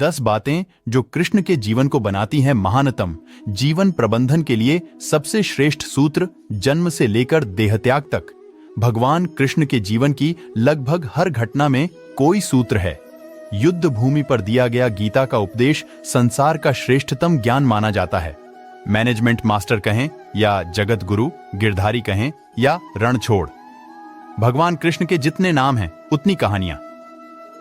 10 बातें जो कृष्ण के जीवन को बनाती हैं महानतम। जीवन प्रबंधन के लिए सबसे श्रेष्ठ सूत्र, जन्म से लेकर देहत्याग तक भगवान कृष्ण के जीवन की लगभग हर घटना में कोई सूत्र है। युद्ध भूमि पर दिया गया गीता का उपदेश संसार का श्रेष्ठतम ज्ञान माना जाता है। मैनेजमेंट मास्टर कहें या जगत गुरु, गिरधारी कहें या रणछोड़, भगवान कृष्ण के जितने नाम हैं उतनी कहानियां।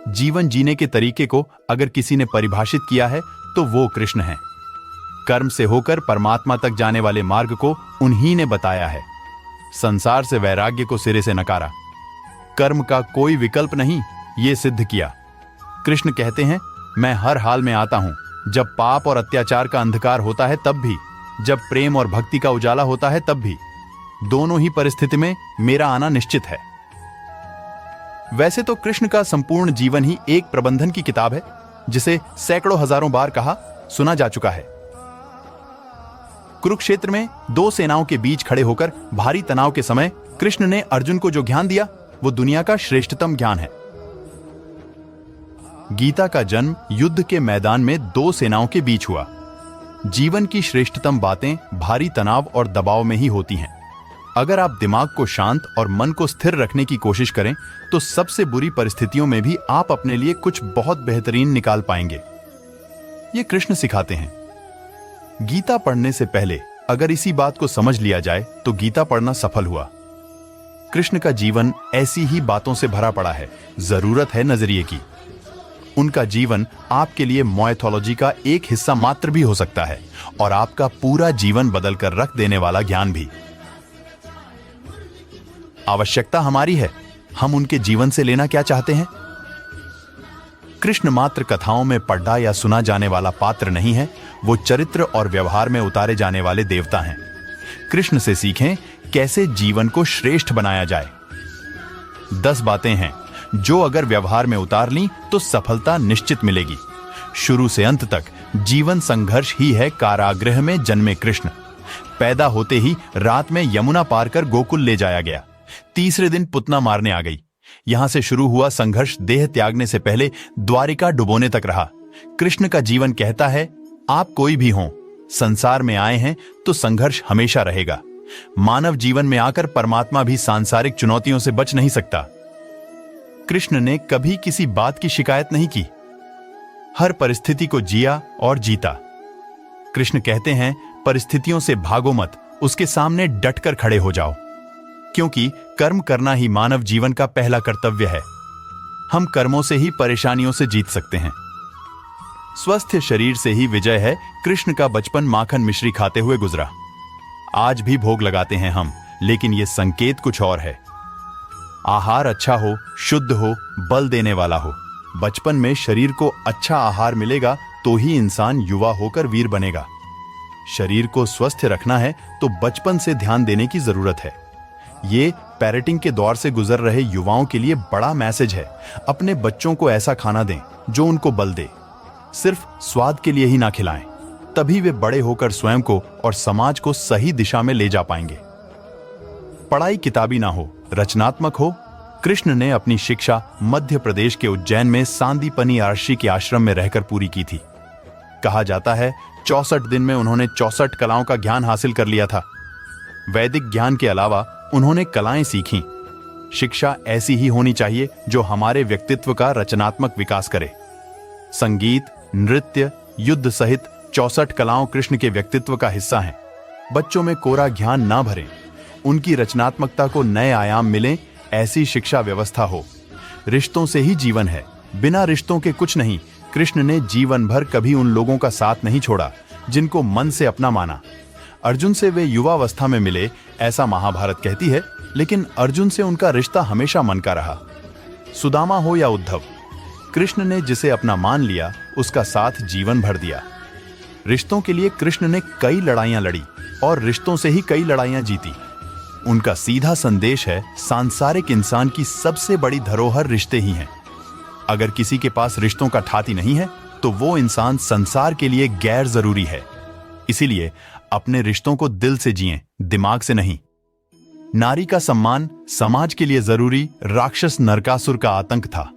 जीवन जीने के तरीके को अगर किसी ने परिभाषित किया है तो वो कृष्ण है। कर्म से होकर परमात्मा तक जाने वाले मार्ग को उन्हीं ने बताया है। संसार से वैराग्य को सिरे से नकारा, कर्म का कोई विकल्प नहीं, ये सिद्ध किया। कृष्ण कहते हैं, मैं हर हाल में आता हूं, जब पाप और अत्याचार का अंधकार होता है तब भी, जब प्रेम और भक्ति का उजाला होता है तब भी। दोनों ही परिस्थिति में मेरा आना निश्चित है। वैसे तो कृष्ण का संपूर्ण जीवन ही एक प्रबंधन की किताब है, जिसे सैकड़ों हजारों बार कहा सुना जा चुका है। कुरुक्षेत्र में 2 सेनाओं के बीच खड़े होकर भारी तनाव के समय कृष्ण ने अर्जुन को जो ज्ञान दिया वो दुनिया का श्रेष्ठतम ज्ञान है। गीता का जन्म युद्ध के मैदान में 2 सेनाओं के बीच हुआ। जीवन की श्रेष्ठतम बातें भारी तनाव और दबाव में ही होती हैं। अगर आप दिमाग को शांत और मन को स्थिर रखने की कोशिश करें तो सबसे बुरी परिस्थितियों में भी आप अपने लिए कुछ बहुत बेहतरीन निकाल पाएंगे। ये कृष्ण सिखाते हैं। गीता पढ़ने से पहले अगर इसी बात को समझ लिया जाए तो गीता पढ़ना सफल हुआ। कृष्ण का जीवन ऐसी ही बातों से भरा पड़ा है। जरूरत है नजरिए की। उनका जीवन आपके लिए माइथोलॉजी का एक हिस्सा मात्र भी हो सकता है और आपका पूरा जीवन बदल कर रख देने वाला ज्ञान भी। आवश्यकता हमारी है, हम उनके जीवन से लेना क्या चाहते हैं। कृष्ण मात्र कथाओं में पढ़ा या सुना जाने वाला पात्र नहीं है, वो चरित्र और व्यवहार में उतारे जाने वाले देवता हैं। कृष्ण से सीखें कैसे जीवन को श्रेष्ठ बनाया जाए। 10 बातें हैं जो अगर व्यवहार में उतार ली तो सफलता निश्चित मिलेगी। शुरू से अंत तक जीवन संघर्ष ही है। कारागृह में जन्मे कृष्ण, पैदा होते ही रात में यमुना पार कर गोकुल ले जाया गया। तीसरे दिन पुतना मारने आ गई। यहां से शुरू हुआ संघर्ष देह त्यागने से पहले द्वारिका डुबोने तक रहा। कृष्ण का जीवन कहता है, आप कोई भी हों, संसार में आए हैं तो संघर्ष हमेशा रहेगा। मानव जीवन में आकर परमात्मा भी सांसारिक चुनौतियों से बच नहीं सकता। कृष्ण ने कभी किसी बात की शिकायत नहीं की, हर परिस्थिति को जिया और जीता। कृष्ण कहते हैं, परिस्थितियों से भागो मत, उसके सामने डटकर खड़े हो जाओ, क्योंकि कर्म करना ही मानव जीवन का पहला कर्तव्य है। हम कर्मों से ही परेशानियों से जीत सकते हैं। स्वस्थ शरीर से ही विजय है। कृष्ण का बचपन माखन मिश्री खाते हुए गुजरा। आज भी भोग लगाते हैं हम, लेकिन यह संकेत कुछ और है। आहार अच्छा हो, शुद्ध हो, बल देने वाला हो। बचपन में शरीर को अच्छा आहार मिलेगा तो ही इंसान युवा होकर वीर बनेगा। शरीर को स्वस्थ रखना है तो बचपन से ध्यान देने की जरूरत है। ये पेरेंटिंग के दौर से गुजर रहे युवाओं के लिए बड़ा मैसेज है। अपने बच्चों को ऐसा खाना दें जो उनको बल दे। सिर्फ स्वाद के लिए ही ना खिलाएं, तभी वे बड़े होकर स्वयं को और समाज को सही दिशा में ले जा पाएंगे। पढ़ाई किताबी ना हो, रचनात्मक हो। कृष्ण ने अपनी शिक्षा मध्य प्रदेश के उज्जैन में सांदीपनी आर्षी के आश्रम में रहकर पूरी की थी। कहा जाता है 64 दिन में उन्होंने 64 कलाओं का ज्ञान हासिल कर लिया था। वैदिक ज्ञान के अलावा उन्होंने कलाएं सीखीं। शिक्षा ऐसी ही होनी चाहिए जो हमारे व्यक्तित्व का रचनात्मक विकास करे। संगीत, नृत्य, युद्ध सहित 64 कलाओं कृष्ण के व्यक्तित्व का हिस्सा हैं। बच्चों में कोरा ज्ञान ना भरें, उनकी रचनात्मकता को नए आयाम मिलें, ऐसी शिक्षा व्यवस्था हो। रिश्तों से ही जीवन है, बिना रिश्तों के कुछ नहीं। कृष्ण ने जीवन भर कभी उन लोगों का साथ नहीं छोड़ा जिनको मन से अपना माना। अर्जुन से वे युवावस्था में मिले, ऐसा महाभारत कहती है, लेकिन अर्जुन से उनका रिश्ता हमेशा मन का रहा। सुदामा हो या उद्धव, कृष्ण ने जिसे अपना मान लिया उसका साथ जीवन भर दिया। रिश्तों के लिए कृष्ण ने कई लड़ाइयां लड़ी और रिश्तों से ही कई लड़ाइयां जीती। उनका सीधा संदेश है, सांसारिक इंसान की सबसे बड़ी धरोहर रिश्ते ही हैं। अगर किसी के पास रिश्तों का ठाती नहीं है तो वो इंसान संसार के लिए गैर जरूरी है। इसीलिए अपने रिश्तों को दिल से जिएं, दिमाग से नहीं। नारी का सम्मान समाज के लिए जरूरी राक्षस नरकासुर का आतंक था।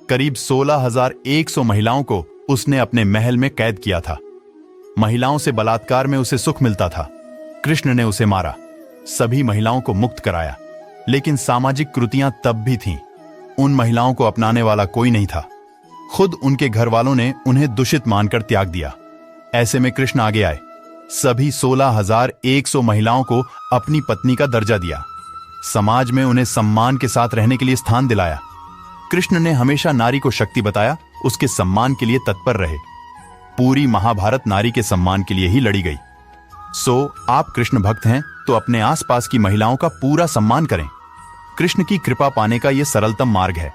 करीब 16,100 महिलाओं को उसने अपने महल में कैद किया था। महिलाओं से बलात्कार में उसे सुख मिलता था। कृष्ण ने उसे मारा, सभी महिलाओं को मुक्त कराया, लेकिन सामाजिक कृतियां तब भी थीं। उन महिलाओं को अपनाने वाला कोई नहीं था। खुद उनके घर वालों ने उन्हें दूषित मानकर त्याग दिया। ऐसे में कृष्ण आगे आए, सभी 16,100 महिलाओं को अपनी पत्नी का दर्जा दिया, समाज में उन्हें सम्मान के साथ रहने के लिए स्थान दिलाया। कृष्ण ने हमेशा नारी को शक्ति बताया, उसके सम्मान के लिए तत्पर रहे। पूरी महाभारत नारी के सम्मान के लिए ही लड़ी गई। सो आप कृष्ण भक्त हैं तो अपने आसपास की महिलाओं का पूरा सम्मान करें। कृष्ण की कृपा पाने का यह सरलतम मार्ग है।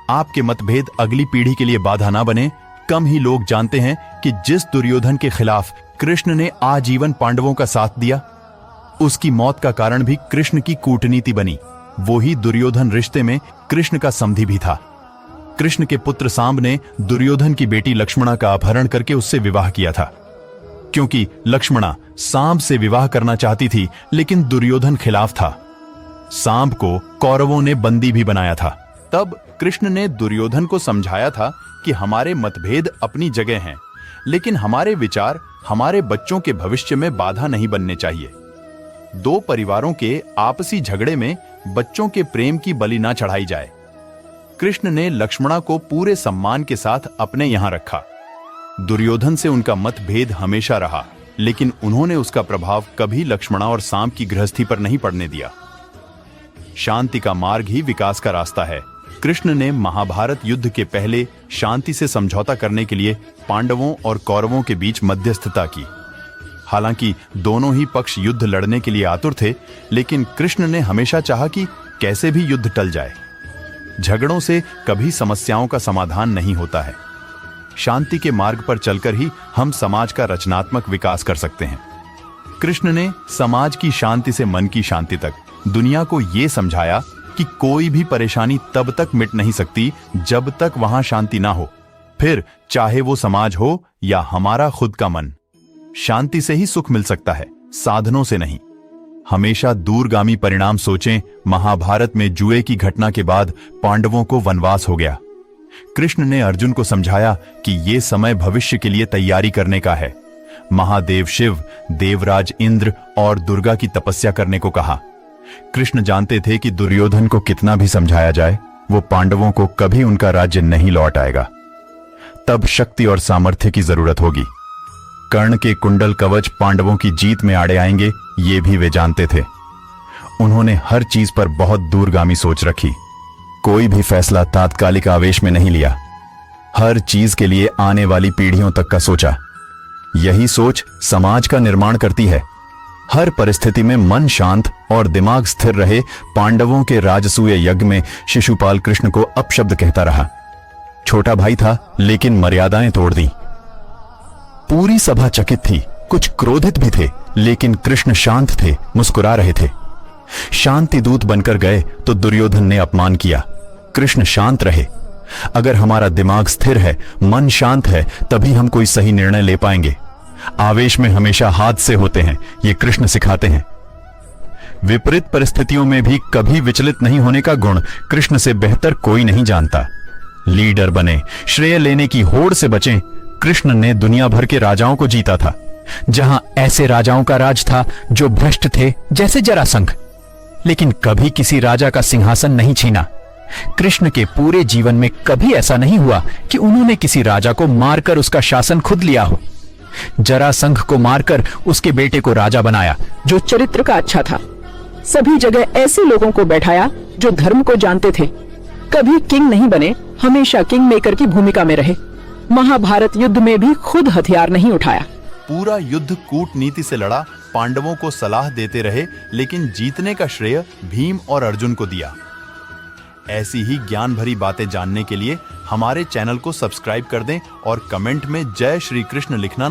आपके मतभेद अगली पीढ़ी के लिए बाधा ना बने। कम ही लोग जानते हैं कि जिस दुर्योधन के खिलाफ कृष्ण ने आजीवन पांडवों का साथ दिया, उसकी मौत का कारण भी कृष्ण की कूटनीति बनी। वो ही दुर्योधन रिश्ते में कृष्ण का समधी भी था। कृष्ण के पुत्र सांब ने दुर्योधन की बेटी लक्ष्मणा का अपहरण करके उससे विवाह किया था, क्योंकि लक्ष्मणा सांब से विवाह करना चाहती थी, लेकिन दुर्योधन खिलाफ था। सांब को कौरवों ने बंदी भी बनाया था। तब कृष्ण ने दुर्योधन को समझाया था कि हमारे मतभेद अपनी जगह हैं, लेकिन हमारे विचार हमारे बच्चों के भविष्य में बाधा नहीं बनने चाहिए। दो परिवारों के आपसी झगड़े में बच्चों के प्रेम की बलि ना चढ़ाई जाए। कृष्ण ने लक्ष्मणा को पूरे सम्मान के साथ अपने यहां रखा। दुर्योधन से उनका मतभेद हमेशा रहा, लेकिन उन्होंने उसका प्रभाव कभी लक्ष्मणा और सांब की गृहस्थी पर नहीं पड़ने दिया। शांति का मार्ग ही विकास का रास्ता है। कृष्ण ने महाभारत युद्ध के पहले शांति से समझौता करने के लिए पांडवों और कौरवों के बीच मध्यस्थता की। हालांकि दोनों ही पक्ष युद्ध लड़ने के लिए आतुर थे, लेकिन कृष्ण ने हमेशा चाहा कि कैसे भी युद्ध टल जाए। झगड़ों से कभी समस्याओं का समाधान नहीं होता है। शांति के मार्ग पर चलकर ही हम समाज का रचनात्मक विकास कर सकते हैं। कृष्ण ने समाज की शांति से मन की शांति तक दुनिया को यह समझाया कि कोई भी परेशानी तब तक मिट नहीं सकती जब तक वहां शांति ना हो। फिर चाहे वो समाज हो या हमारा खुद का मन, शांति से ही सुख मिल सकता है, साधनों से नहीं। हमेशा दूरगामी परिणाम सोचें। महाभारत में जुए की घटना के बाद पांडवों को वनवास हो गया। कृष्ण ने अर्जुन को समझाया कि यह समय भविष्य के लिए तैयारी करने का है। महादेव शिव, देवराज इंद्र और दुर्गा की तपस्या करने को कहा। कृष्ण जानते थे कि दुर्योधन को कितना भी समझाया जाए, वो पांडवों को कभी उनका राज्य नहीं लौट आएगा। तब शक्ति और सामर्थ्य की जरूरत होगी। कर्ण के कुंडल कवच पांडवों की जीत में आड़े आएंगे, ये भी वे जानते थे। उन्होंने हर चीज पर बहुत दूरगामी सोच रखी। कोई भी फैसला तात्कालिक आवेश में नहीं लिया। हर चीज के लिए आने वाली पीढ़ियों तक का सोचा। यही सोच समाज का निर्माण करती है। हर परिस्थिति में मन शांत और दिमाग स्थिर रहे। पांडवों के राजसूय यज्ञ में शिशुपाल कृष्ण को अपशब्द कहता रहा। छोटा भाई था, लेकिन मर्यादाएं तोड़ दी। पूरी सभा चकित थी, कुछ क्रोधित भी थे, लेकिन कृष्ण शांत थे, मुस्कुरा रहे थे। शांति दूत बनकर गए तो दुर्योधन ने अपमान किया। कृष्ण शांत रहे। अगर हमारा दिमाग स्थिर है, मन शांत है, तभी हम कोई सही निर्णय ले पाएंगे। आवेश में हमेशा हादसे होते हैं, ये कृष्ण सिखाते हैं। विपरीत परिस्थितियों में भी कभी विचलित नहीं होने का गुण कृष्ण से बेहतर कोई नहीं जानता। लीडर बने, श्रेय लेने की होड़ से बचें। कृष्ण ने दुनिया भर के राजाओं को जीता था। जहां ऐसे राजाओं का राज था जो भ्रष्ट थे, जैसे जरासंध, लेकिन कभी किसी राजा का सिंहासन नहीं छीना। कृष्ण के पूरे जीवन में कभी ऐसा नहीं हुआ कि उन्होंने किसी राजा को मारकर उसका शासन खुद लिया हो। जरासंध को मारकर उसके बेटे को राजा बनाया, जो चरित्र का अच्छा था। सभी जगह ऐसे लोगों को बैठाया जो धर्म को जानते थे। कभी किंग नहीं बने, हमेशा किंग मेकर की भूमिका में रहे। महाभारत युद्ध में भी खुद हथियार नहीं उठाया। पूरा युद्ध कूटनीति से लड़ा, पांडवों को सलाह देते रहे, लेकिन जीतने का श्रेय भीम और अर्जुन को दिया। ऐसी ही ज्ञान भरी बातें जानने के लिए हमारे चैनल को सब्सक्राइब कर दें और कमेंट में जय श्री कृष्ण लिखना